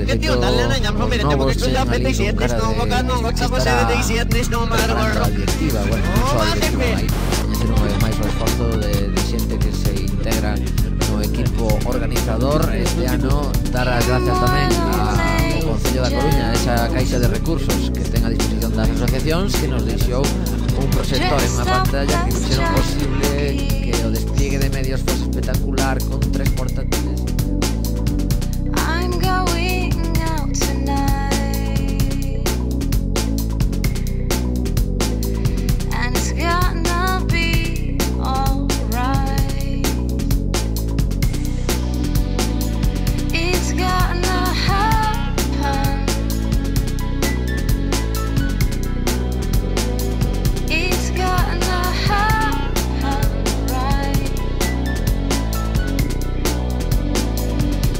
efecto os novos chen ali con cara de estará a directiva, bueno, non só a directiva, hai senón máis o esforzo de xente que se integra no equipo organizador. Este ano dar as gracias tamén ao Concello da Coruña, esa caixa de recursos que ten a disposición das asociacións, que nos deixou un proxector en unha pantalla que fixeron posible que o despliegue de medios fose espectacular con 3 portátiles. I'm going out tonight, and it's gonna be alright. It's gonna happen. It's gonna happen right.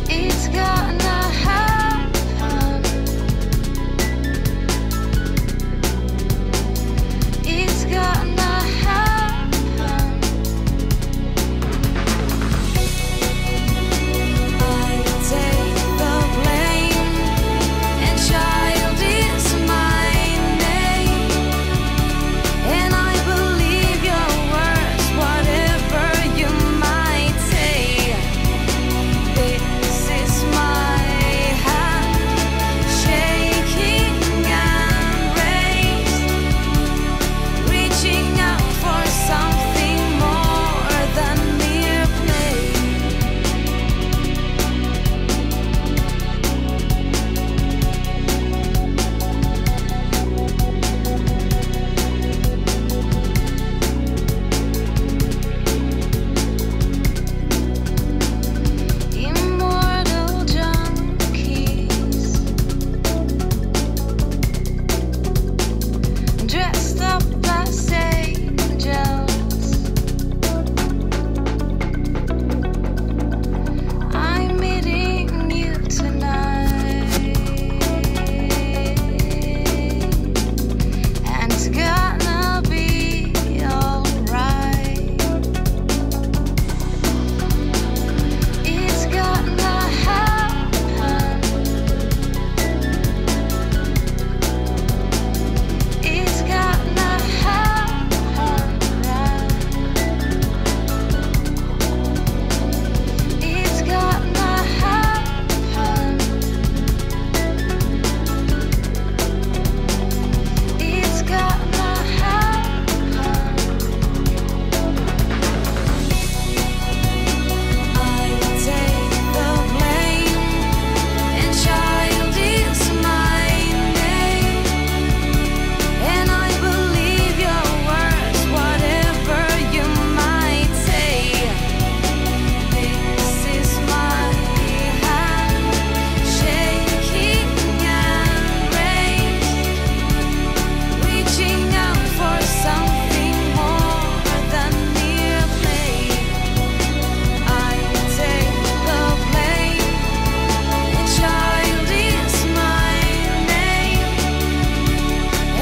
It's gonna happen. It's gonna happen. I take the blame, and child is my name, and I believe your words, whatever you might say. This is my hand, shaking and raised, reaching out for something more than mere play. Immortal junkies, dressed up as angels. I'm meeting you tonight, and it's gonna be alright. It's gonna happen. It's gonna happen right. It's gonna happen. It's gonna happen. I take the blame, and child is my name, and I believe your words, whatever you might say. This is my hand, shaking and raised, reaching out for something more than mere play. I take the blame, and child is my name,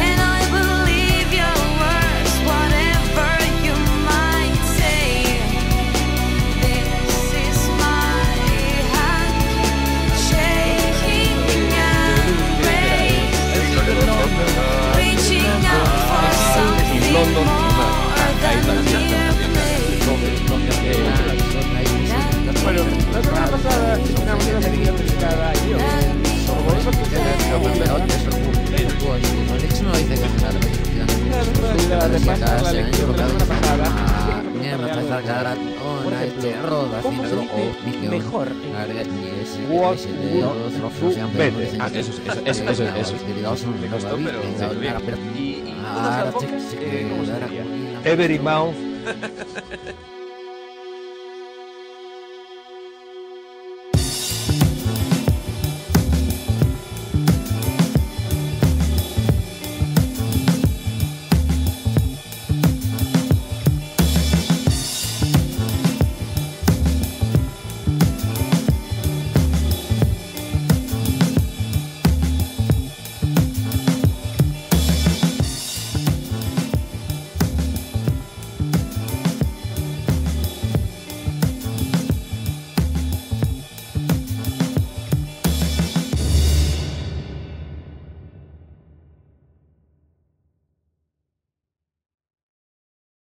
and I believe your words, whatever you might say. This is my hand, shaking and raised, reaching out for something more than mere play. Bueno, la semana pasada una manera de que cada año. Por eso que la repasar la lección de la semana pasada. Mejor. Every mouth